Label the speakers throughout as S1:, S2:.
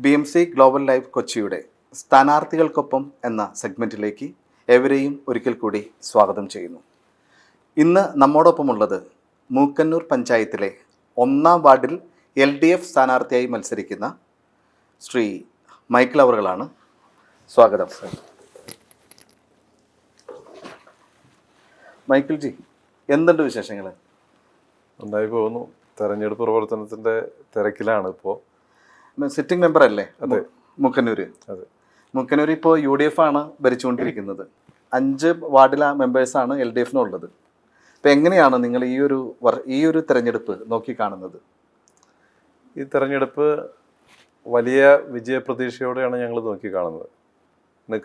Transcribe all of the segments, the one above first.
S1: BMC global life കൊച്ചിയുടെ സ്ഥാനാർത്ഥികൾക്കൊപ്പം എന്ന സെഗ്മെൻറ്റിലേക്ക് ഏവരെയും ഒരിക്കൽ കൂടി സ്വാഗതം ചെയ്യുന്നു. ഇന്ന് നമ്മോടൊപ്പമുള്ളത് മൂക്കന്നൂർ പഞ്ചായത്തിലെ 1-ാം വാർഡിൽ LDF സ്ഥാനാർത്ഥിയായി മത്സരിക്കുന്ന ശ്രീ മൈക്കിൾ അവറുകളാണ്. സ്വാഗതം. മൈക്കിൾ ജി, എന്തുണ്ട് വിശേഷങ്ങൾ?
S2: നന്നായി പോകുന്നു. തെരഞ്ഞെടുപ്പ് പ്രവർത്തനത്തിൻ്റെ തിരക്കിലാണ് ഇപ്പോൾ.
S1: സിറ്റിംഗ് മെമ്പർ അല്ലേ?
S2: അതെ.
S1: മൂക്കന്നൂർ.
S2: അതെ.
S1: മൂക്കന്നൂർ ഇപ്പോൾ UDF ആണ് ഭരിച്ചുകൊണ്ടിരിക്കുന്നത്. 5 വാർഡിലെ മെമ്പേഴ്സാണ് LDFനുള്ളത്. അപ്പോൾ എങ്ങനെയാണ് നിങ്ങൾ ഈ ഒരു തെരഞ്ഞെടുപ്പ് നോക്കിക്കാണുന്നത്?
S2: ഈ തെരഞ്ഞെടുപ്പ് വലിയ വിജയപ്രതീക്ഷയോടെയാണ് ഞങ്ങൾ നോക്കിക്കാണുന്നത്.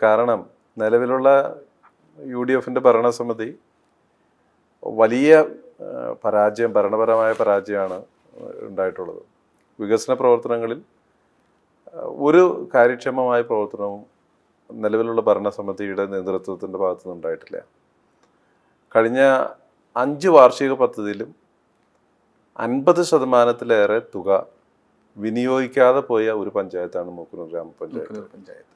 S2: കാരണം നിലവിലുള്ള UDFൻ്റെ ഭരണസമിതി വലിയ ഭരണപരമായ പരാജയമാണ് ഉണ്ടായിട്ടുള്ളത്. വികസന പ്രവർത്തനങ്ങളിൽ ഒരു കാര്യക്ഷമമായ പ്രവർത്തനവും നിലവിലുള്ള ഭരണസമിതിയുടെ നേതൃത്വത്തിൻ്റെ ഭാഗത്തു നിന്നുണ്ടായിട്ടില്ല. കഴിഞ്ഞ 5 വാർഷിക പദ്ധതിയിലും 50% തുക വിനിയോഗിക്കാതെ പോയ ഒരു പഞ്ചായത്താണ് മൂക്കന്നൂർ ഗ്രാമപഞ്ചായത്ത്.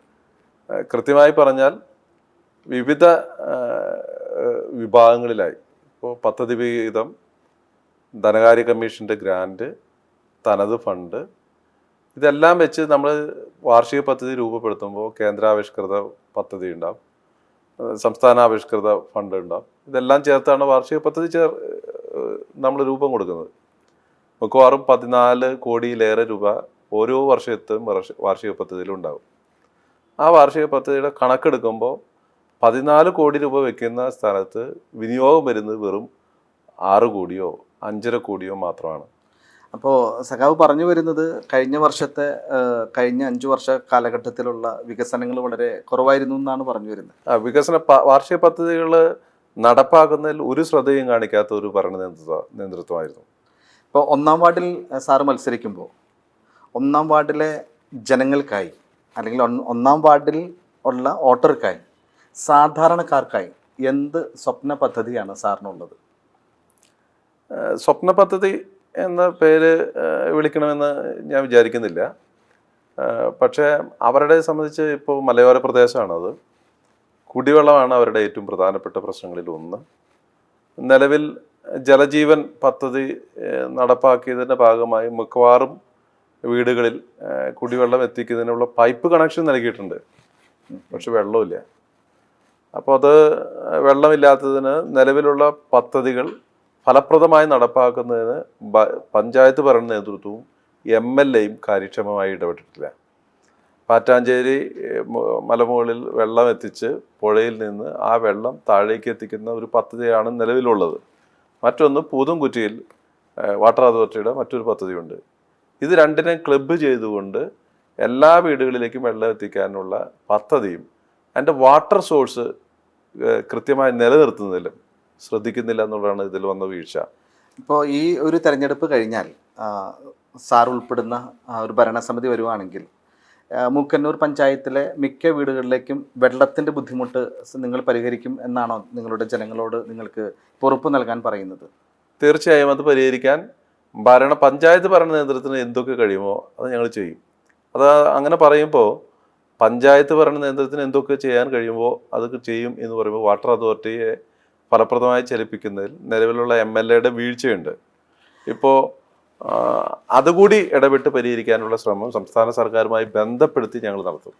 S2: കൃത്യമായി പറഞ്ഞാൽ വിവിധ വിഭാഗങ്ങളിലായി ഇപ്പോൾ പദ്ധതി വിഹിതം, ധനകാര്യ കമ്മീഷൻ്റെ ഗ്രാൻറ്റ്, തനത് ഫണ്ട്, ഇതെല്ലാം വെച്ച് നമ്മൾ വാർഷിക പദ്ധതി രൂപപ്പെടുത്തുമ്പോൾ കേന്ദ്രാവിഷ്കൃത പദ്ധതി ഉണ്ടാവും, സംസ്ഥാനാവിഷ്കൃത ഫണ്ട് ഉണ്ടാവും. ഇതെല്ലാം ചേർത്താണ് വാർഷിക പദ്ധതി നമ്മൾ രൂപം കൊടുക്കുന്നത്. മിക്കവാറും 14 കോടിയിലേറെ രൂപ ഓരോ വർഷത്തും വാർഷിക പദ്ധതിയിലും ഉണ്ടാകും. ആ വാർഷിക പദ്ധതിയുടെ കണക്കെടുക്കുമ്പോൾ 14 കോടി രൂപ വെക്കുന്ന സ്ഥാനത്ത് വിനിയോഗം വരുന്നത് വെറും 6 കോടിയോ 5.5 കോടിയോ മാത്രമാണ്.
S1: അപ്പോൾ സഖാവ് പറഞ്ഞു വരുന്നത് കഴിഞ്ഞ 5 വർഷ കാലഘട്ടത്തിലുള്ള വികസനങ്ങൾ വളരെ കുറവായിരുന്നു എന്നാണ് പറഞ്ഞു വരുന്നത്.
S2: വാർഷിക പദ്ധതികൾ നടപ്പാക്കുന്നതിൽ ഒരു ശ്രദ്ധയും കാണിക്കാത്ത ഒരു ഭരണ നേതൃത്വമായിരുന്നു.
S1: ഇപ്പോൾ 1-ാം വാർഡിൽ സാറ് മത്സരിക്കുമ്പോൾ 1-ാം വാർഡിലെ ജനങ്ങൾക്കായി അല്ലെങ്കിൽ 1-ാം വാർഡിൽ ഉള്ള വോട്ടർക്കായി, സാധാരണക്കാർക്കായി എന്ത് സ്വപ്ന പദ്ധതിയാണ് സാറിനുള്ളത്?
S2: സ്വപ്ന പദ്ധതി എന്ന പേര് വിളിക്കണമെന്ന് ഞാൻ വിചാരിക്കുന്നില്ല. പക്ഷേ അവരുടെ സംബന്ധിച്ച് ഇപ്പോൾ മലയോര പ്രദേശമാണത്. കുടിവെള്ളമാണ് അവരുടെ ഏറ്റവും പ്രധാനപ്പെട്ട പ്രശ്നങ്ങളിൽ ഒന്ന്. നിലവിൽ ജലജീവൻ പദ്ധതി നടപ്പാക്കിയതിൻ്റെ ഭാഗമായി മിക്കവാറും വീടുകളിൽ കുടിവെള്ളം എത്തിക്കുന്നതിനുള്ള പൈപ്പ് കണക്ഷൻ നൽകിയിട്ടുണ്ട്. പക്ഷെ വെള്ളമില്ല. അപ്പോൾ അത് വെള്ളമില്ലാത്തതിന് നിലവിലുള്ള പദ്ധതികൾ ഫലപ്രദമായി നടപ്പാക്കുന്നതിന് പഞ്ചായത്ത് ഭരണ നേതൃത്വവും MLAയും കാര്യക്ഷമമായി ഇടപെട്ടിട്ടില്ല. പാറ്റാഞ്ചേരി മലമുകളിൽ വെള്ളം എത്തിച്ച് പുഴയിൽ നിന്ന് ആ വെള്ളം താഴേക്ക് എത്തിക്കുന്ന ഒരു പദ്ധതിയാണ് നിലവിലുള്ളത്. മറ്റൊന്ന് പൂതംകുറ്റിയിൽ വാട്ടർ അതോറിറ്റിയുടെ മറ്റൊരു പദ്ധതിയുണ്ട്. ഇത് രണ്ടിനെ ക്ലബ്ബ് ചെയ്തുകൊണ്ട് എല്ലാ വീടുകളിലേക്കും വെള്ളം എത്തിക്കാനുള്ള പദ്ധതിയും അതിൻ്റെ വാട്ടർ സോഴ്സ് കൃത്യമായി നിലനിർത്തുന്നതിലും ശ്രദ്ധിക്കുന്നില്ല എന്നുള്ളതാണ് ഇതിൽ വന്ന വീഴ്ച.
S1: ഇപ്പോൾ ഈ ഒരു തെരഞ്ഞെടുപ്പ് കഴിഞ്ഞാൽ സാർ ഉൾപ്പെടുന്ന ഒരു ഭരണസമിതി വരുവാണെങ്കിൽ മൂക്കന്നൂർ പഞ്ചായത്തിലെ മിക്ക വീടുകളിലേക്കും വെള്ളത്തിൻ്റെ ബുദ്ധിമുട്ട് നിങ്ങൾ പരിഹരിക്കും എന്നാണോ നിങ്ങളുടെ ജനങ്ങളോട് നിങ്ങൾക്ക് ഉറപ്പ് നൽകാൻ പറയുന്നത്?
S2: തീർച്ചയായും അത് പരിഹരിക്കാൻ പഞ്ചായത്ത് ഭരണ നേതൃത്വത്തിന് എന്തൊക്കെ കഴിയുമോ അത് ഞങ്ങൾ ചെയ്യും. അത് അങ്ങനെ പറയുമ്പോൾ പഞ്ചായത്ത് ഭരണ നേതൃത്വത്തിന് എന്തൊക്കെ ചെയ്യാൻ കഴിയുമ്പോൾ അതൊക്കെ ചെയ്യും എന്ന് പറയുമ്പോൾ വാട്ടർ അതോറിറ്റിയെ ഫലപ്രദമായി ചലിപ്പിക്കുന്നതിൽ നിലവിലുള്ള MLAയുടെ വീഴ്ചയുണ്ട്. ഇപ്പോൾ അതുകൂടി ഇടപെട്ട് പരിഹരിക്കാനുള്ള ശ്രമം സംസ്ഥാന സർക്കാരുമായി ബന്ധപ്പെടുത്തി ഞങ്ങൾ നടത്തും.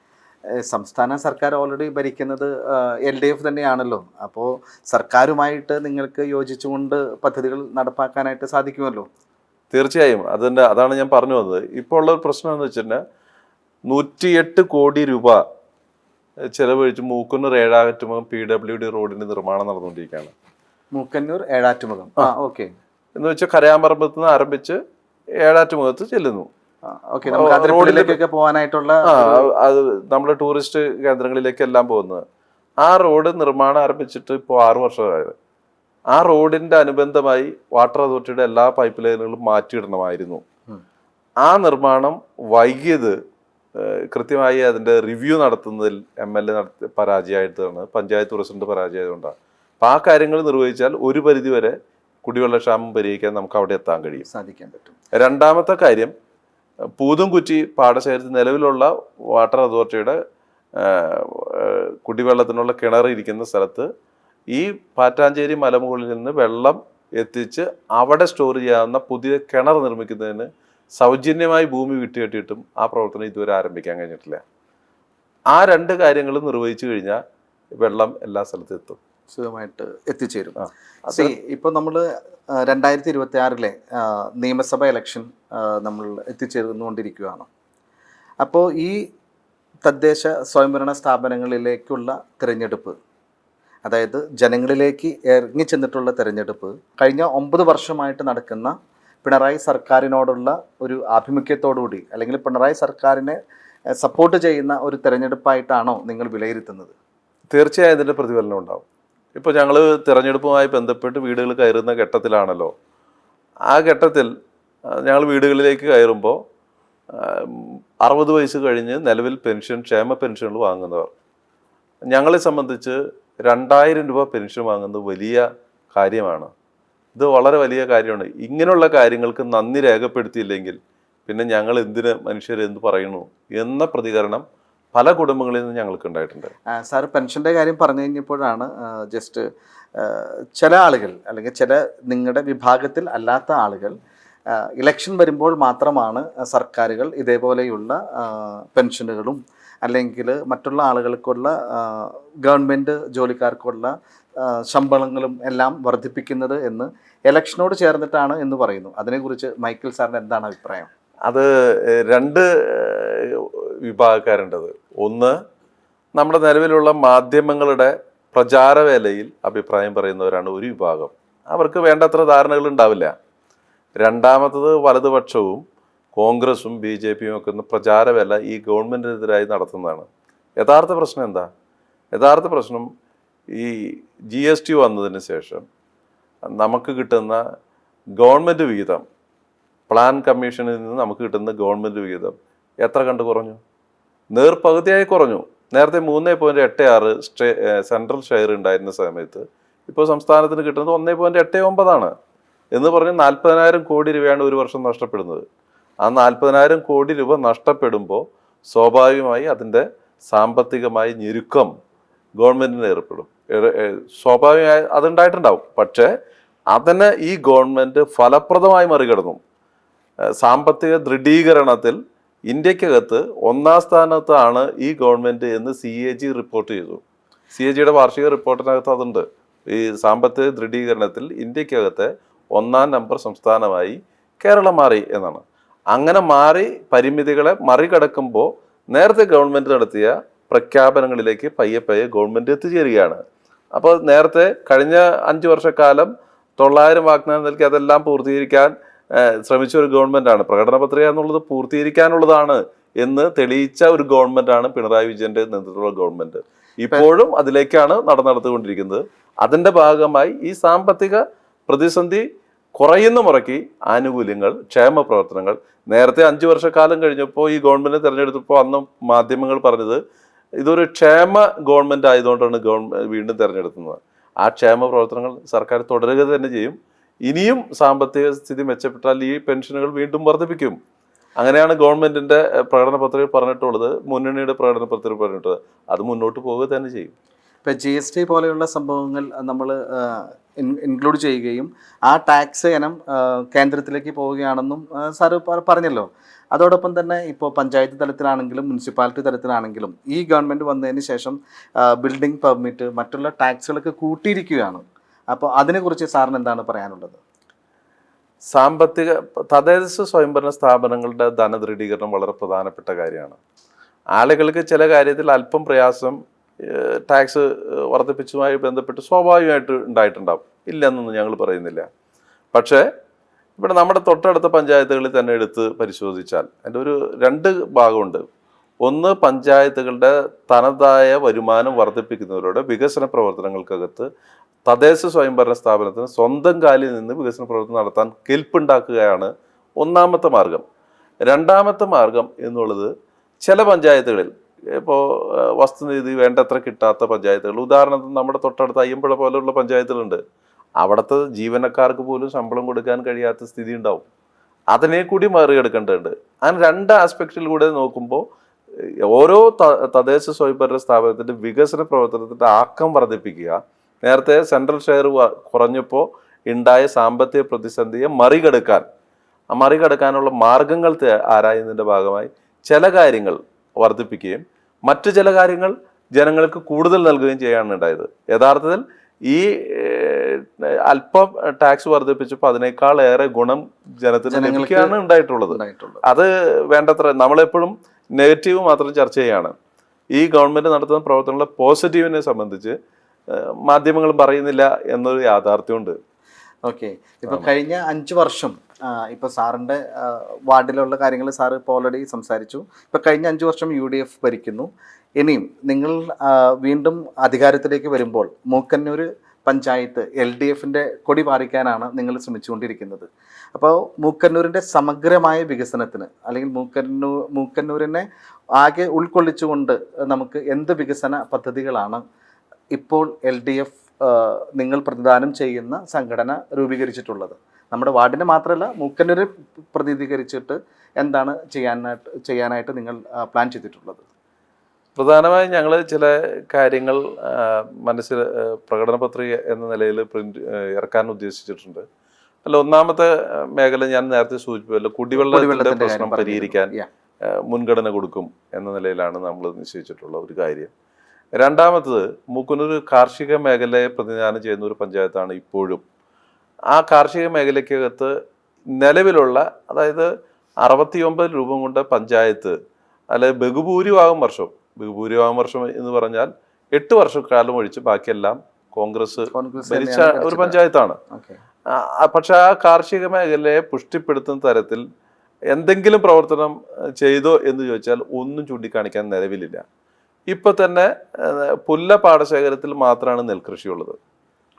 S1: സംസ്ഥാന സർക്കാർ ഓൾറെഡി ഭരിക്കുന്നത് LDF തന്നെയാണല്ലോ. അപ്പോൾ സർക്കാരുമായിട്ട് നിങ്ങൾക്ക് യോജിച്ചുകൊണ്ട് പദ്ധതികൾ നടപ്പാക്കാനായിട്ട് സാധിക്കുമല്ലോ?
S2: തീർച്ചയായും. അതാണ് ഞാൻ പറഞ്ഞു വന്നത്. ഇപ്പോൾ ഉള്ള ഒരു പ്രശ്നം എന്ന് വെച്ചിട്ടുണ്ടെങ്കിൽ 108 കോടി രൂപ ചെലവഴിച്ച് മൂക്കന്നൂർ ഏഴാറ്റുമുഖം PWD റോഡിന്റെ നിർമ്മാണം നടന്നുകൊണ്ടിരിക്കുകയാണ്.
S1: മൂക്കന്നൂർ ഏഴാറ്റുമുഖം ഓക്കെ
S2: എന്ന് വെച്ചാൽ കരയാമ്പറമ്പത്ത് നിന്ന് ആരംഭിച്ച് ഏഴാറ്റുമുഖത്ത് ചെല്ലുന്നു.
S1: റോഡിലേക്കൊക്കെ പോകാനായിട്ടുള്ള
S2: അത് നമ്മുടെ ടൂറിസ്റ്റ് കേന്ദ്രങ്ങളിലേക്കെല്ലാം പോകുന്നത്. ആ റോഡ് നിർമ്മാണം ആരംഭിച്ചിട്ട് ഇപ്പോൾ 6 വർഷമായത്. ആ റോഡിന്റെ അനുബന്ധമായി വാട്ടർ അതോറിറ്റിയുടെ എല്ലാ പൈപ്പ് ലൈനുകളും മാറ്റിയിടണമായിരുന്നു. ആ നിർമ്മാണം വൈകിയത് കൃത്യമായി അതിൻ്റെ റിവ്യൂ നടത്തുന്നതിൽ MLA പരാജയമായിട്ടാണ്, പഞ്ചായത്ത് പ്രസിഡന്റ് പരാജയമായതുകൊണ്ടാണ്. അപ്പം ആ കാര്യങ്ങൾ നിർവഹിച്ചാൽ ഒരു പരിധിവരെ കുടിവെള്ളക്ഷാമം പരിഹരിക്കാൻ നമുക്ക് അവിടെ എത്താൻ കഴിയും,
S1: സാധിക്കാൻ പറ്റും.
S2: രണ്ടാമത്തെ കാര്യം, പൂതുംകുറ്റി പാടശേഖരത്തിൽ നിലവിലുള്ള വാട്ടർ അതോറിറ്റിയുടെ കുടിവെള്ളത്തിനുള്ള കിണർ ഇരിക്കുന്ന സ്ഥലത്ത് ഈ പാറ്റാഞ്ചേരി മലമുകളിൽ നിന്ന് വെള്ളം എത്തിച്ച് അവിടെ സ്റ്റോർ ചെയ്യാവുന്ന പുതിയ കിണർ നിർമ്മിക്കുന്നതിന് സൗജന്യമായി ഭൂമി വിട്ടുകെട്ടിയിട്ടും ആ പ്രവർത്തനം ഇതുവരെ ആരംഭിക്കാൻ കഴിഞ്ഞിട്ടില്ല. ആ രണ്ട് കാര്യങ്ങളും നിർവഹിച്ചു കഴിഞ്ഞാൽ വെള്ളം എല്ലാ സ്ഥലത്തും എത്തും,
S1: സുഖമായിട്ട് എത്തിച്ചേരും. ഇപ്പോൾ നമ്മൾ 2026 നിയമസഭ ഇലക്ഷൻ നമ്മൾ എത്തിച്ചേർന്നുകൊണ്ടിരിക്കുകയാണ്. അപ്പോൾ ഈ തദ്ദേശ സ്വയംഭരണ സ്ഥാപനങ്ങളിലേക്കുള്ള തിരഞ്ഞെടുപ്പ്, അതായത് ജനങ്ങളിലേക്ക് ഇറങ്ങിച്ചെന്നിട്ടുള്ള തിരഞ്ഞെടുപ്പ് കഴിഞ്ഞ 9 വർഷമായിട്ട് നടക്കുന്ന പിണറായി സർക്കാരിനോടുള്ള ഒരു ആഭിമുഖ്യത്തോടുകൂടി അല്ലെങ്കിൽ പിണറായി സർക്കാരിനെ സപ്പോർട്ട് ചെയ്യുന്ന ഒരു തിരഞ്ഞെടുപ്പായിട്ടാണോ നിങ്ങൾ വിലയിരുത്തുന്നത്?
S2: തീർച്ചയായും ഇതിൻ്റെ പ്രതിഫലനം ഉണ്ടാവും. ഇപ്പോൾ ഞങ്ങൾ തിരഞ്ഞെടുപ്പുമായി ബന്ധപ്പെട്ട് വീടുകൾ കയറുന്ന ഘട്ടത്തിലാണല്ലോ. ആ ഘട്ടത്തിൽ ഞങ്ങൾ വീടുകളിലേക്ക് കയറുമ്പോൾ 60 വയസ്സ് കഴിഞ്ഞ് നിലവിൽ പെൻഷൻ, ക്ഷേമ പെൻഷനുകൾ വാങ്ങുന്നവർ, ഞങ്ങളെ സംബന്ധിച്ച് 2000 രൂപ പെൻഷൻ വാങ്ങുന്നത് വലിയ കാര്യമാണ്. ഇത് വളരെ വലിയ കാര്യമാണ്. ഇങ്ങനെയുള്ള കാര്യങ്ങൾക്ക് നന്ദി രേഖപ്പെടുത്തിയില്ലെങ്കിൽ പിന്നെ ഞങ്ങൾ എന്തിന് മനുഷ്യർ എന്ത് പറയുന്നു എന്ന പ്രതികരണം പല കുടുംബങ്ങളിൽ നിന്ന് ഞങ്ങൾക്ക് ഉണ്ടായിട്ടുണ്ട്.
S1: സാർ പെൻഷൻ്റെ കാര്യം പറഞ്ഞു കഴിഞ്ഞപ്പോഴാണ് ജസ്റ്റ് ചില ആളുകൾ അല്ലെങ്കിൽ ചില നിങ്ങളുടെ വിഭാഗത്തിൽ അല്ലാത്ത ആളുകൾ ഇലക്ഷൻ വരുമ്പോൾ മാത്രമാണ് സർക്കാരുകൾ ഇതേപോലെയുള്ള പെൻഷനുകളും അല്ലെങ്കിൽ മറ്റുള്ള ആളുകൾക്കുള്ള ഗവൺമെൻറ് ജോലിക്കാർക്കുള്ള ശമ്പളങ്ങളും എല്ലാം വർദ്ധിപ്പിക്കുന്നത് എന്ന് ഇലക്ഷനോട് ചേർന്നിട്ടാണ് എന്ന് പറയുന്നു. അതിനെക്കുറിച്ച് മൈക്കിൾ സാറിന് എന്താണ് അഭിപ്രായം?
S2: അത് രണ്ട് വിഭാഗക്കാരുണ്ടത്. ഒന്ന്, നമ്മുടെ നിലവിലുള്ള മാധ്യമങ്ങളുടെ പ്രചാരവേലയിൽ അഭിപ്രായം പറയുന്നവരാണ് ഒരു വിഭാഗം. അവർക്ക് വേണ്ടത്ര ധാരണകൾ ഉണ്ടാവില്ല. രണ്ടാമത്തത്, വലതുപക്ഷവും കോൺഗ്രസും BJPയും ഒക്കെ പ്രചാരവേല ഈ ഗവൺമെൻറ്റിനെതിരായി നടത്തുന്നതാണ്. യഥാർത്ഥ പ്രശ്നം എന്താ? യഥാർത്ഥ പ്രശ്നം ഈ GST വന്നതിന് ശേഷം നമുക്ക് കിട്ടുന്ന ഗവൺമെൻറ് വിഹിതം, പ്ലാൻ കമ്മീഷനിൽ നിന്ന് നമുക്ക് കിട്ടുന്ന ഗവൺമെൻറ് വിഹിതം എത്ര കണ്ട് കുറഞ്ഞു? നേർപകുതിയായി കുറഞ്ഞു. നേരത്തെ 3.86 സെൻട്രൽ ഷെയർ ഉണ്ടായിരുന്ന സമയത്ത് ഇപ്പോൾ സംസ്ഥാനത്തിന് കിട്ടുന്നത് 1.89 എന്ന് പറഞ്ഞ് 40,000 കോടി രൂപയാണ് ഒരു വർഷം നഷ്ടപ്പെടുന്നത്. ആ 40,000 കോടി രൂപ നഷ്ടപ്പെടുമ്പോൾ സ്വാഭാവികമായി അതിൻ്റെ സാമ്പത്തികമായി ഞെരുക്കം ഗവൺമെൻറ്റിന് ഏർപ്പെടും. സ്വാഭാവികമായി അതുണ്ടായിട്ടുണ്ടാവും. പക്ഷേ അതിനെ ഈ ഗവൺമെൻറ് ഫലപ്രദമായി മറികടന്നു. സാമ്പത്തിക ദൃഢീകരണത്തിൽ ഇന്ത്യക്കകത്ത് 1ാം സ്ഥാനത്താണ് ഈ ഗവൺമെൻറ് എന്ന് CAG റിപ്പോർട്ട് ചെയ്തു. CAGയുടെ വാർഷിക റിപ്പോർട്ടിനകത്ത് അതുണ്ട്. ഈ സാമ്പത്തിക ദൃഢീകരണത്തിൽ ഇന്ത്യക്കകത്തെ 1ാം നമ്പർ സംസ്ഥാനമായി കേരളം മാറി എന്നാണ്. അങ്ങനെ മാറി പരിമിതികളെ മറികടക്കുമ്പോൾ നേരത്തെ ഗവൺമെൻറ് നടത്തിയ പ്രഖ്യാപനങ്ങളിലേക്ക് പയ്യെ പയ്യെ ഗവൺമെൻറ് എത്തിച്ചേരുകയാണ്. അപ്പോൾ നേരത്തെ കഴിഞ്ഞ 5 വർഷക്കാലം 900 വാഗ്ദാനം നൽകി അതെല്ലാം പൂർത്തീകരിക്കാൻ ശ്രമിച്ച ഒരു ഗവൺമെൻറ്റാണ്. പ്രകടന പത്രിക എന്നുള്ളത് പൂർത്തീകരിക്കാനുള്ളതാണ് എന്ന് തെളിയിച്ച ഒരു ഗവൺമെൻറ്റാണ് പിണറായി വിജയൻ്റെ നേതൃത്വത്തിലുള്ള ഗവൺമെൻറ്. ഇപ്പോഴും അതിലേക്കാണ് നടന്നുകൊണ്ടിരിക്കുന്നത്. അതിൻ്റെ ഭാഗമായി ഈ സാമ്പത്തിക പ്രതിസന്ധി കുറയുന്ന മുറയ്ക്ക് ആനുകൂല്യങ്ങൾ, ക്ഷേമ പ്രവർത്തനങ്ങൾ, നേരത്തെ 5 വർഷക്കാലം കഴിഞ്ഞപ്പോൾ ഈ ഗവൺമെൻറ് തിരഞ്ഞെടുത്തപ്പോൾ അന്ന് മാധ്യമങ്ങൾ പറഞ്ഞത് ഇതൊരു ക്ഷേമ ഗവൺമെൻറ് ആയതുകൊണ്ടാണ് വീണ്ടും തിരഞ്ഞെടുക്കുന്നത്. ആ ക്ഷേമ പ്രവർത്തനങ്ങൾ സർക്കാർ തുടരുക തന്നെ ചെയ്യും. ഇനിയും സാമ്പത്തിക സ്ഥിതി മെച്ചപ്പെട്ടാൽ ഈ പെൻഷനുകൾ വീണ്ടും വർദ്ധിപ്പിക്കും. അങ്ങനെയാണ് ഗവൺമെൻറ്റിൻ്റെ പ്രകടന പത്രികയിൽ പറഞ്ഞിട്ടുള്ളത്, മുന്നണിയുടെ പ്രകടന പത്രികയിൽ പറഞ്ഞിട്ടുള്ളത്. അത് മുന്നോട്ട് പോവുക തന്നെ ചെയ്യും.
S1: ഇപ്പം GST പോലെയുള്ള സംഭവങ്ങൾ നമ്മൾ ഇൻക്ലൂഡ് ചെയ്യുകയും ആ ടാക്സ് ഇനം കേന്ദ്രത്തിലേക്ക് പോവുകയാണെന്നും സാറ് പറഞ്ഞല്ലോ. അതോടൊപ്പം തന്നെ ഇപ്പോൾ പഞ്ചായത്ത് തലത്തിലാണെങ്കിലും മുനിസിപ്പാലിറ്റി തലത്തിലാണെങ്കിലും ഈ ഗവൺമെൻറ് വന്നതിന് ശേഷം ബിൽഡിംഗ് പെർമിറ്റ്, മറ്റുള്ള ടാക്സുകളൊക്കെ കൂട്ടിയിരിക്കുകയാണ്. അപ്പോൾ അതിനെക്കുറിച്ച് സാറിന് എന്താണ് പറയാനുള്ളത്?
S2: സാമ്പത്തിക തദ്ദേശ സ്വയംഭരണ സ്ഥാപനങ്ങളുടെ ധനദൃഢീകരണം വളരെ പ്രധാനപ്പെട്ട കാര്യമാണ്. ആളുകൾക്ക് ചില കാര്യത്തിൽ അല്പം പ്രയാസം ടാക്സ് വർദ്ധിപ്പിച്ചതുമായി ബന്ധപ്പെട്ട് സ്വാഭാവികമായിട്ട് ഉണ്ടായിട്ടുണ്ടാവും, ഇല്ലെന്നൊന്നും ഞങ്ങൾ പറയുന്നില്ല. പക്ഷേ ഇവിടെ നമ്മുടെ തൊട്ടടുത്ത പഞ്ചായത്തുകളിൽ തന്നെ എടുത്ത് പരിശോധിച്ചാൽ അതിൻ്റെ ഒരു 2 ഭാഗമുണ്ട്. ഒന്ന്, പഞ്ചായത്തുകളുടെ തനതായ വരുമാനം വർദ്ധിപ്പിക്കുന്നവരുടെ വികസന പ്രവർത്തനങ്ങൾക്കകത്ത് തദ്ദേശ സ്വയംഭരണ സ്ഥാപനത്തിന് സ്വന്തം കാലിൽ നിന്ന് വികസന പ്രവർത്തനം നടത്താൻ കെൽപ്പുണ്ടാക്കുകയാണ് ഒന്നാമത്തെ മാർഗം. രണ്ടാമത്തെ മാർഗം എന്നുള്ളത് ചില പഞ്ചായത്തുകളിൽ ഇപ്പോൾ വസ്തുനിധി വേണ്ടത്ര കിട്ടാത്ത പഞ്ചായത്തുകൾ, ഉദാഹരണത്തിന് നമ്മുടെ തൊട്ടടുത്ത അയ്യമ്പുഴ പോലെയുള്ള പഞ്ചായത്തുകളുണ്ട്. അവിടുത്തെ ജീവനക്കാർക്ക് പോലും ശമ്പളം കൊടുക്കാൻ കഴിയാത്ത സ്ഥിതി ഉണ്ടാവും. അതിനെ കൂടി മറികടക്കേണ്ടതുണ്ട്. അങ്ങനെ രണ്ട് ആസ്പെക്റ്റിലൂടെ നോക്കുമ്പോൾ ഓരോ തദ്ദേശ സ്വയംഭരണ സ്ഥാപനത്തിന്റെ വികസന പ്രവർത്തനത്തിന്റെ ആക്കം വർദ്ധിപ്പിക്കുക, നേരത്തെ സെൻട്രൽ ഷെയർ കുറഞ്ഞപ്പോൾ ഉണ്ടായ സാമ്പത്തിക പ്രതിസന്ധിയെ മറികടക്കാനുള്ള മാർഗങ്ങൾ ആരായുന്നതിന്റെ ഭാഗമായി ചില കാര്യങ്ങൾ വർദ്ധിപ്പിക്കുകയും മറ്റു ചില കാര്യങ്ങൾ ജനങ്ങൾക്ക് കൂടുതൽ നൽകുകയും ചെയ്യാണ് ഉണ്ടായത്. യഥാർത്ഥത്തിൽ ഈ അല്പം ടാക്സ് വർദ്ധിപ്പിച്ചപ്പോൾ അതിനേക്കാൾ ഏറെ ഗുണം ജനത്തിന് ലഭിക്കുകയാണ് ഉണ്ടായിട്ടുള്ളത്. അത് വേണ്ടത്ര നമ്മളെപ്പോഴും നെഗറ്റീവ് മാത്രം ചർച്ച ചെയ്യാണ്. ഈ ഗവൺമെന്റ് നടത്തുന്ന പ്രവർത്തനങ്ങളുടെ പോസിറ്റീവിനെ സംബന്ധിച്ച് മാധ്യമങ്ങൾ പറയുന്നില്ല എന്നൊരു യാഥാർത്ഥ്യമുണ്ട്.
S1: ഓക്കെ, ഇപ്പൊ കഴിഞ്ഞ 5 വർഷം ഇപ്പൊ സാറിന്റെ വാർഡിലുള്ള കാര്യങ്ങൾ സാർ ഇപ്പോൾ ഓൾറെഡി സംസാരിച്ചു. ഇപ്പൊ കഴിഞ്ഞ 5 വർഷം UDF ഭരിക്കുന്നു. ഇനിയും നിങ്ങൾ വീണ്ടും അധികാരത്തിലേക്ക് വരുമ്പോൾ മൂക്കന്നൂർ പഞ്ചായത്ത് LDFന്റെ കൊടി പാറിക്കാനാണ് നിങ്ങൾ ശ്രമിച്ചുകൊണ്ടിരിക്കുന്നത്. അപ്പോൾ മൂക്കന്നൂരിൻ്റെ സമഗ്രമായ വികസനത്തിന് അല്ലെങ്കിൽ മൂക്കന്നൂരിനെ ആകെ ഉൾക്കൊള്ളിച്ചുകൊണ്ട് നമുക്ക് എന്ത് വികസന പദ്ധതികളാണ് ഇപ്പോൾ LDF നിങ്ങൾ പ്രതിദാനം ചെയ്യുന്ന സംഘടന രൂപീകരിച്ചിട്ടുള്ളത്? നമ്മുടെ വാർഡിനെ മാത്രമല്ല മൂക്കന്നൂരെ പ്രതിനിധീകരിച്ചിട്ട് എന്താണ് ചെയ്യാനായിട്ട് നിങ്ങൾ പ്ലാൻ ചെയ്തിട്ടുള്ളത്?
S2: പ്രധാനമായും ഞങ്ങൾ ചില കാര്യങ്ങൾ മനസ്സിൽ പ്രകടന പത്രിക എന്ന നിലയിൽ ഇറക്കാൻ ഉദ്ദേശിച്ചിട്ടുണ്ട്. അല്ല, ഒന്നാമത്തെ മേഖല ഞാൻ നേരത്തെ സൂചിപ്പിച്ചല്ലോ, കുടിവെള്ളത്തിന്റെ പ്രശ്നം പരിഹരിക്കാൻ മുൻഗണന കൊടുക്കും എന്ന നിലയിലാണ് നമ്മൾ നിശ്ചയിച്ചിട്ടുള്ള ഒരു കാര്യം. രണ്ടാമത്തത്, മൂക്കന്നൂർ കാർഷിക മേഖലയെ പ്രതിനിധാനം ചെയ്യുന്ന ഒരു പഞ്ചായത്താണ് ഇപ്പോഴും. ആ കാർഷിക മേഖലയ്ക്കകത്ത് നിലവിലുള്ള, അതായത് 69 രൂപം കൊണ്ട് പഞ്ചായത്ത്, അല്ലെ ബഹുഭൂരിഭാഗം വർഷം എന്ന് പറഞ്ഞാൽ 8 വർഷക്കാലം ഒഴിച്ച് ബാക്കിയെല്ലാം കോൺഗ്രസ് ഭരിച്ച ഒരു പഞ്ചായത്താണ്. പക്ഷെ ആ കാർഷിക മേഖലയെ പുഷ്ടിപ്പെടുത്തുന്ന തരത്തിൽ എന്തെങ്കിലും പ്രവർത്തനം ചെയ്തോ എന്ന് ചോദിച്ചാൽ ഒന്നും ചൂണ്ടിക്കാണിക്കാൻ നിലവിലില്ല. ഇപ്പൊ തന്നെ പുല്ല പാടശേഖരത്തിൽ മാത്രമാണ് നെൽകൃഷിയുള്ളത്.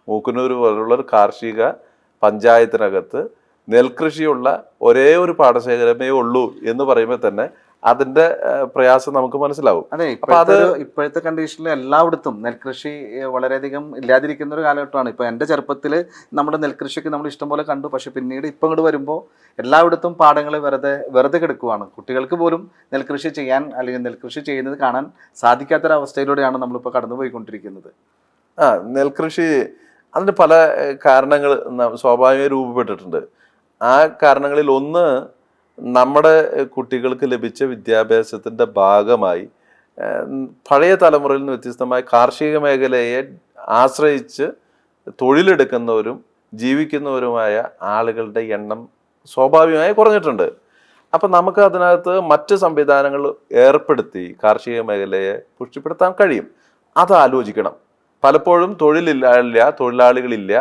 S2: മൂക്കന്നൂർ പോലുള്ള ഒരു കാർഷിക പഞ്ചായത്തിനകത്ത് നെൽകൃഷിയുള്ള ഒരേ ഒരു പാടശേഖരമേ ഉള്ളൂ എന്ന് പറയുമ്പോൾ തന്നെ അതിന്റെ പ്രയാസം നമുക്ക് മനസ്സിലാവും.
S1: അതെ, ഇപ്പോഴത്തെ കണ്ടീഷനിൽ എല്ലായിടത്തും നെൽകൃഷി വളരെയധികം ഇല്ലാതിരിക്കുന്ന ഒരു കാലഘട്ടമാണ്. ഇപ്പൊ എൻ്റെ ചെറുപ്പത്തിൽ നമ്മുടെ നെൽകൃഷിയൊക്കെ നമ്മൾ ഇഷ്ടംപോലെ കണ്ടു. പക്ഷെ പിന്നീട് ഇപ്പം ഇങ്ങോട്ട് വരുമ്പോൾ എല്ലായിടത്തും പാടങ്ങൾ വെറുതെ കിടക്കുവാണ്. കുട്ടികൾക്ക് പോലും നെൽകൃഷി ചെയ്യാൻ അല്ലെങ്കിൽ നെൽകൃഷി ചെയ്യുന്നത് കാണാൻ സാധിക്കാത്തൊരവസ്ഥയിലൂടെയാണ് നമ്മളിപ്പോൾ കടന്നുപോയിക്കൊണ്ടിരിക്കുന്നത്.
S2: നെൽകൃഷി അതിന് പല കാരണങ്ങൾ സ്വാഭാവികമായി രൂപപ്പെട്ടിട്ടുണ്ട്. ആ കാരണങ്ങളിൽ ഒന്ന്, നമ്മുടെ കുട്ടികൾക്ക് ലഭിച്ച വിദ്യാഭ്യാസത്തിൻ്റെ ഭാഗമായി പഴയ തലമുറയിൽ നിന്ന് വ്യത്യസ്തമായി കാർഷിക മേഖലയെ ആശ്രയിച്ച് തൊഴിലെടുക്കുന്നവരും ജീവിക്കുന്നവരുമായ ആളുകളുടെ എണ്ണം സ്വാഭാവികമായി കുറഞ്ഞിട്ടുണ്ട്. അപ്പം നമുക്ക് അതിനകത്ത് മറ്റ് സംവിധാനങ്ങൾ ഏർപ്പെടുത്തി കാർഷിക മേഖലയെ പുഷ്ടിപ്പെടുത്താൻ കഴിയും. അത് ആലോചിക്കണം. പലപ്പോഴും തൊഴിലാളികളില്ല,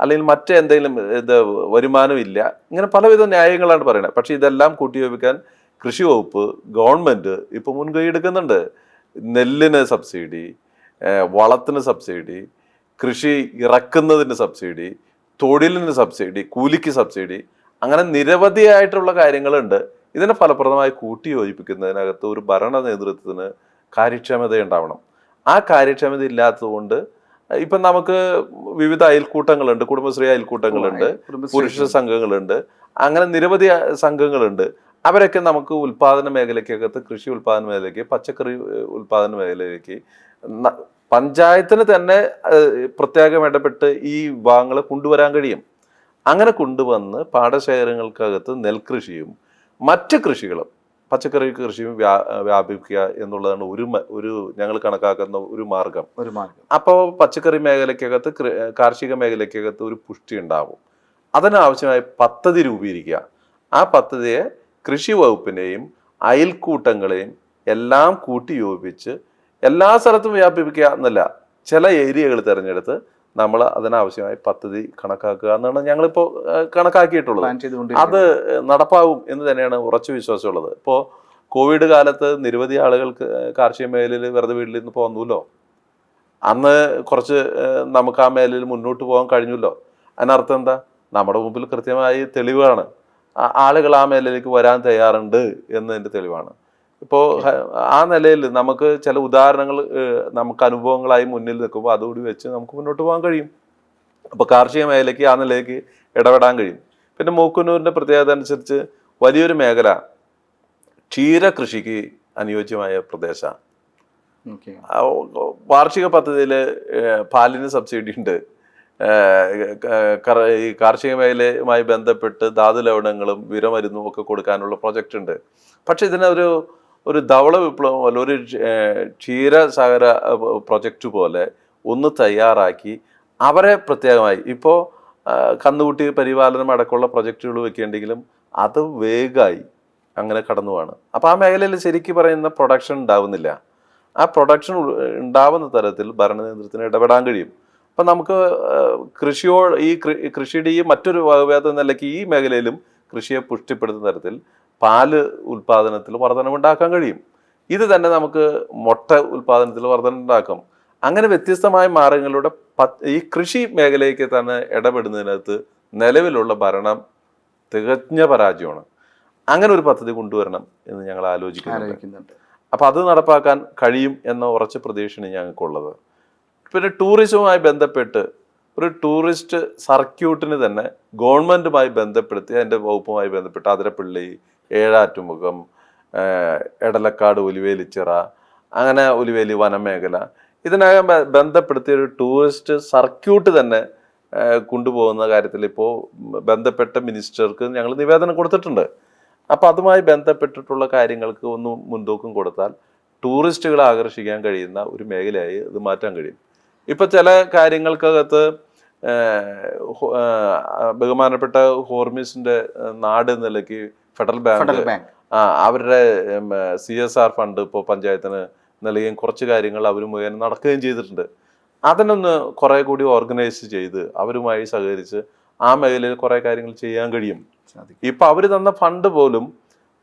S2: അല്ലെങ്കിൽ മറ്റെന്തെങ്കിലും വരുമാനമില്ല, ഇങ്ങനെ പലവിധ ന്യായങ്ങളാണ് പറയുന്നത്. പക്ഷെ ഇതെല്ലാം കൂട്ടിയോപിക്കാൻ കൃഷി വകുപ്പ്, ഗവൺമെന്റ് ഇപ്പോൾ മുൻകൈ എടുക്കുന്നുണ്ട്. നെല്ലിന് സബ്സിഡി, വളത്തിന് സബ്സിഡി, കൃഷി ഇറക്കുന്നതിന് സബ്സിഡി, തൊഴിലിന് സബ്സിഡി, കൂലിക്ക് സബ്സിഡി, അങ്ങനെ നിരവധിയായിട്ടുള്ള കാര്യങ്ങളുണ്ട്. ഇതിനെ ഫലപ്രദമായി കൂട്ടിയോജിപ്പിക്കുന്നതിനകത്ത് ഒരു ഭരണ നേതൃത്വത്തിന് കാര്യക്ഷമത ഉണ്ടാവണം. ആ കാര്യക്ഷമത ഇല്ലാത്തതുകൊണ്ട് ഇപ്പം നമുക്ക് വിവിധ അയൽക്കൂട്ടങ്ങളുണ്ട്, കുടുംബശ്രീ അയൽക്കൂട്ടങ്ങളുണ്ട്, പുരുഷ സംഘങ്ങളുണ്ട്, അങ്ങനെ നിരവധി സംഘങ്ങളുണ്ട്. അവരൊക്കെ നമുക്ക് ഉൽപാദന മേഖലയ്ക്കകത്ത്, കൃഷി ഉൽപാദന മേഖലയ്ക്ക്, പച്ചക്കറി ഉൽപാദന മേഖലയിലേക്ക് പഞ്ചായത്തിന് തന്നെ പ്രത്യേകം ഇടപെട്ട് ഈ വിഭാഗങ്ങളെ കൊണ്ടുവരാൻ കഴിയും. അങ്ങനെ കൊണ്ടുവന്ന് പാടശേഖരങ്ങൾക്കകത്ത് നെൽകൃഷിയും മറ്റ് കൃഷികളും പച്ചക്കറി കൃഷിയും വ്യാപിക്കുക എന്നുള്ളതാണ് ഒരു ഞങ്ങൾ കണക്കാക്കുന്ന ഒരു മാർഗം. അപ്പോൾ പച്ചക്കറി മേഖലയ്ക്കകത്ത്, കാർഷിക മേഖലയ്ക്കകത്ത് ഒരു പുഷ്ടി ഉണ്ടാവും. അതിനാവശ്യമായ പദ്ധതി രൂപീകരിക്കുക. ആ പദ്ധതിയെ കൃഷി വകുപ്പിനെയും അയൽക്കൂട്ടങ്ങളെയും എല്ലാം കൂട്ടി യോജിപ്പിച്ച് എല്ലാ സ്ഥലത്തും വ്യാപിപ്പിക്കുക എന്നല്ല, ചില ഏരിയകൾ തിരഞ്ഞെടുത്ത് നമ്മൾ അതിനാവശ്യമായ പദ്ധതി കണക്കാക്കുക എന്നാണ് ഞങ്ങളിപ്പോൾ കണക്കാക്കിയിട്ടുള്ളത്. അത് നടപ്പാകും എന്ന് തന്നെയാണ് ഉറച്ച വിശ്വാസമുള്ളത്. ഇപ്പോൾ കോവിഡ് കാലത്ത് നിരവധി ആളുകൾക്ക് കാർഷിക മേഖലയിൽ വെറുതെ വീട്ടിൽ നിന്ന് പോകുന്നല്ലോ. അന്ന് കുറച്ച് നമുക്ക് ആ മേഖലയിൽ മുന്നോട്ട് പോകാൻ കഴിഞ്ഞല്ലോ. അതിനർത്ഥം എന്താ? നമ്മുടെ മുമ്പിൽ കൃത്യമായി തെളിവാണ്. ആളുകൾ ആ മേഖലയിലേക്ക് വരാൻ തയ്യാറുണ്ട് എന്നതിൻ്റെ തെളിവാണ്. ഇപ്പോൾ ആ നിലയിൽ നമുക്ക് ചില ഉദാഹരണങ്ങൾ നമുക്ക് അനുഭവങ്ങളായി മുന്നിൽ നിൽക്കുമ്പോൾ അതുകൂടി വെച്ച് നമുക്ക് മുന്നോട്ട് പോകാൻ കഴിയും. അപ്പോൾ കാർഷിക മേഖലയ്ക്ക് ആ നിലയിലേക്ക് ഇടപെടാൻ കഴിയും. പിന്നെ മൂക്കുന്നൂരിൻ്റെ പ്രത്യേകത അനുസരിച്ച് വലിയൊരു മേഖല ക്ഷീരകൃഷിക്ക് അനുയോജ്യമായ പ്രദേശമാണ്.
S1: ഓക്കെ.
S2: വാർഷിക പദ്ധതിയിൽ പാലിന് സബ്സിഡി ഉണ്ട്. ഈ കാർഷിക മേഖലയുമായി ബന്ധപ്പെട്ട് ധാതു ലവണങ്ങളും വിരമരുന്നും ഒക്കെ കൊടുക്കാനുള്ള പ്രൊജക്റ്റ് ഉണ്ട്. പക്ഷെ ഇതിനൊരു ധവള വിപ്ലവം പോലെ ഒരു ക്ഷീരസാഗര പ്രൊജക്റ്റ് പോലെ ഒന്ന് തയ്യാറാക്കി അവരെ പ്രത്യേകമായി ഇപ്പോൾ കന്നുകുട്ടി പരിപാലനം അടക്കമുള്ള പ്രൊജക്റ്റുകൾ വെക്കേണ്ടെങ്കിലും അത് വേഗമായി അങ്ങനെ കടന്നു പോവാണ്. അപ്പോൾ ആ മേഖലയിൽ ശരിക്കും പറയുന്ന പ്രൊഡക്ഷൻ ഉണ്ടാവുന്നില്ല. ആ പ്രൊഡക്ഷൻ ഉണ്ടാവുന്ന തരത്തിൽ ഭരണതന്ത്രത്തിന് ഇടപെടാൻ കഴിയും. അപ്പം നമുക്ക് കൃഷിയുടെ ഈ മറ്റൊരു വകഭേദം എന്ന നിലയ്ക്ക് ഈ മേഖലയിലും കൃഷിയെ പുഷ്ടിപ്പെടുത്തുന്ന തരത്തിൽ പാല് ഉൽപ്പാദനത്തിൽ വർധനമുണ്ടാക്കാൻ കഴിയും. ഇത് തന്നെ നമുക്ക് മുട്ട ഉൽപ്പാദനത്തിൽ വർധനമുണ്ടാക്കാം. അങ്ങനെ വ്യത്യസ്തമായ മാർഗങ്ങളിലൂടെ ഈ കൃഷി മേഖലയ്ക്ക് തന്നെ ഇടപെടുന്നതിനകത്ത് നിലവിലുള്ള ഭരണം തികഞ്ഞ പരാജയമാണ്. അങ്ങനെ ഒരു പദ്ധതി കൊണ്ടുവരണം എന്ന് ഞങ്ങൾ ആലോചിക്കുന്നുണ്ട്. അപ്പം അത് നടപ്പാക്കാൻ കഴിയും എന്ന ഉറച്ച പ്രതീക്ഷയാണ് ഞങ്ങൾക്കുള്ളത്. പിന്നെ ടൂറിസവുമായി ബന്ധപ്പെട്ട് ഒരു ടൂറിസ്റ്റ് സർക്യൂട്ടിന് തന്നെ ഗവൺമെൻറ്റുമായി ബന്ധപ്പെടുത്തി അതിൻ്റെ വകുപ്പുമായി ബന്ധപ്പെട്ട് അതിരപ്പള്ളി, ഏഴാറ്റുമുഖം, എടലക്കാട്, ഒലിവേലിച്ചിറ, അങ്ങനെ ഒലിവേലി വനമേഖല ഇതിനകം ബന്ധപ്പെടുത്തിയ ഒരു ടൂറിസ്റ്റ് സർക്യൂട്ട് തന്നെ കൊണ്ടുപോകുന്ന കാര്യത്തിൽ ഇപ്പോൾ ബന്ധപ്പെട്ട മിനിസ്റ്റർക്ക് ഞങ്ങൾ നിവേദനം കൊടുത്തിട്ടുണ്ട്. അപ്പോൾ അതുമായി ബന്ധപ്പെട്ടിട്ടുള്ള കാര്യങ്ങൾക്ക് ഒന്ന് മുൻതൂക്കം കൊടുത്താൽ ടൂറിസ്റ്റുകളെ ആകർഷിക്കാൻ കഴിയുന്ന ഒരു മേഖലയായി ഇത് മാറ്റാൻ കഴിയും. ഇപ്പം ചില കാര്യങ്ങൾക്കകത്ത് ബഹുമാനപ്പെട്ട ഹോർമിസിൻ്റെ നാട് എന്ന നിലയ്ക്ക് ഫെഡറൽ ബാങ്ക് അവരുടെ CSR ഫണ്ട് ഇപ്പോൾ പഞ്ചായത്തിന് നൽകുകയും കുറച്ച് കാര്യങ്ങൾ അവർ മുഖേന നടക്കുകയും ചെയ്തിട്ടുണ്ട്. അതിനൊന്ന് കുറേ കൂടി ഓർഗനൈസ് ചെയ്ത് അവരുമായി സഹകരിച്ച് ആ മേഖലയിൽ കുറേ കാര്യങ്ങൾ ചെയ്യാൻ കഴിയും. ഇപ്പം അവർ തന്ന ഫണ്ട് പോലും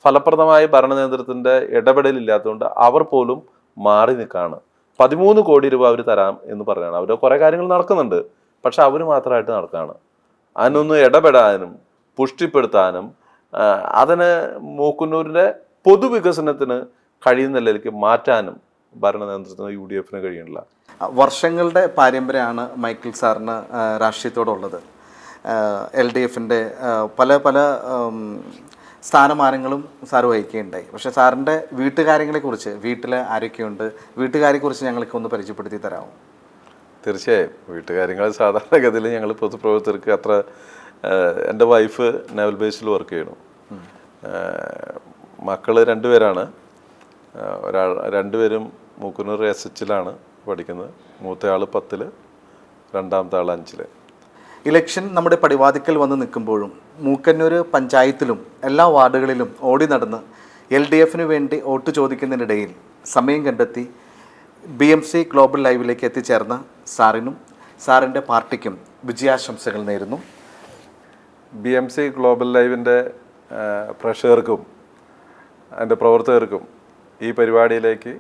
S2: ഫലപ്രദമായ ഭരണനേതൃത്വത്തിൻ്റെ ഇടപെടലില്ലാത്തതുകൊണ്ട് അവർ പോലും മാറി നിൽക്കുകയാണ്. 13 കോടി രൂപ അവർ തരാം എന്ന് പറഞ്ഞാണ്. അവർ കുറേ കാര്യങ്ങൾ നടക്കുന്നുണ്ട്, പക്ഷെ അവർ മാത്രമായിട്ട് നടക്കുകയാണ്. അതിനൊന്ന് ഇടപെടാനും പുഷ്ടിപ്പെടുത്താനും അതിന് മൂക്കുന്നൂരിൻ്റെ പൊതുവികസനത്തിന് കഴിയുന്ന നിലയിലേക്ക് മാറ്റാനും ഭരണനേതൃത്വത്തിന് UDF-ന് കഴിയണില്ല.
S1: വർഷങ്ങളുടെ പാരമ്പര്യമാണ് മൈക്കിൾ സാറിന് രാഷ്ട്രീയത്തോടുള്ളത്. LDF-ൻ്റെ പല സ്ഥാനമാനങ്ങളും സാറ് വഹിക്കുകയുണ്ടായി. പക്ഷേ സാറിൻ്റെ വീട്ടുകാര്യങ്ങളെക്കുറിച്ച്, വീട്ടിൽ ആരൊക്കെയുണ്ട്, വീട്ടുകാരെക്കുറിച്ച് ഞങ്ങൾക്ക് ഒന്ന് പരിചയപ്പെടുത്തി തരാമോ?
S2: തീർച്ചയായും. വീട്ടുകാര്യങ്ങൾ സാധാരണഗതിയിൽ ഞങ്ങൾ പൊതുപ്രവർത്തകർക്ക് അത്ര എൻ്റെ വൈഫ് നേവൽ ബേസിൽ വർക്ക് ചെയ്യണം. മക്കൾ 2 പേരാണ്. രണ്ടുപേരും മൂക്കുന്നൂർ SH-ലാണ് പഠിക്കുന്നത്. മൂത്തയാൾ 10-ൽ, രണ്ടാമത്തെ ആൾ 5-ൽ.
S1: ഇലക്ഷൻ നമ്മുടെ പടിവാതിക്കൽ വന്ന് നിൽക്കുമ്പോഴും മൂക്കന്നൂർ പഞ്ചായത്തിലും എല്ലാ വാർഡുകളിലും ഓടി നടന്ന് LDF-ന് വേണ്ടി വോട്ട് ചോദിക്കുന്നതിനിടയിൽ സമയം കണ്ടെത്തി BMC ഗ്ലോബൽ ലൈവിലേക്ക് എത്തിച്ചേർന്ന സാറിനും സാറിൻ്റെ പാർട്ടിക്കും വിജയാശംസകൾ നേരുന്നു.
S2: BMC ഗ്ലോബൽ ലൈവിൻ്റെ പ്രേക്ഷകർക്കും എൻ്റെ പ്രവർത്തകർക്കും ഈ പരിപാടിയിലേക്ക്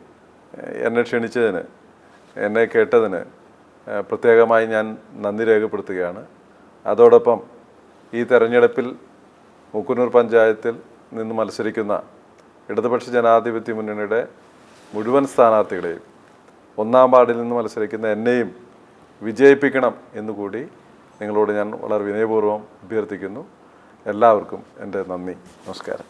S2: എന്നെ ക്ഷണിച്ചതിന്, എന്നെ കേട്ടതിന് പ്രത്യേകമായി ഞാൻ നന്ദി രേഖപ്പെടുത്തുകയാണ്. അതോടൊപ്പം ഈ തെരഞ്ഞെടുപ്പിൽ മൂക്കുന്നൂർ പഞ്ചായത്തിൽ നിന്ന് മത്സരിക്കുന്ന ഇടതുപക്ഷ ജനാധിപത്യ മുന്നണിയുടെ മുഴുവൻ സ്ഥാനാർത്ഥികളെയും 1-ാം വാർഡിൽ നിന്ന് മത്സരിക്കുന്ന എന്നെയും വിജയിപ്പിക്കണം എന്നുകൂടി നിങ്ങളോട് ഞാൻ വളരെ വിനയപൂർവ്വം അഭ്യർത്ഥിക്കുന്നു. എല്ലാവർക്കും എൻ്റെ നന്ദി, നമസ്കാരം.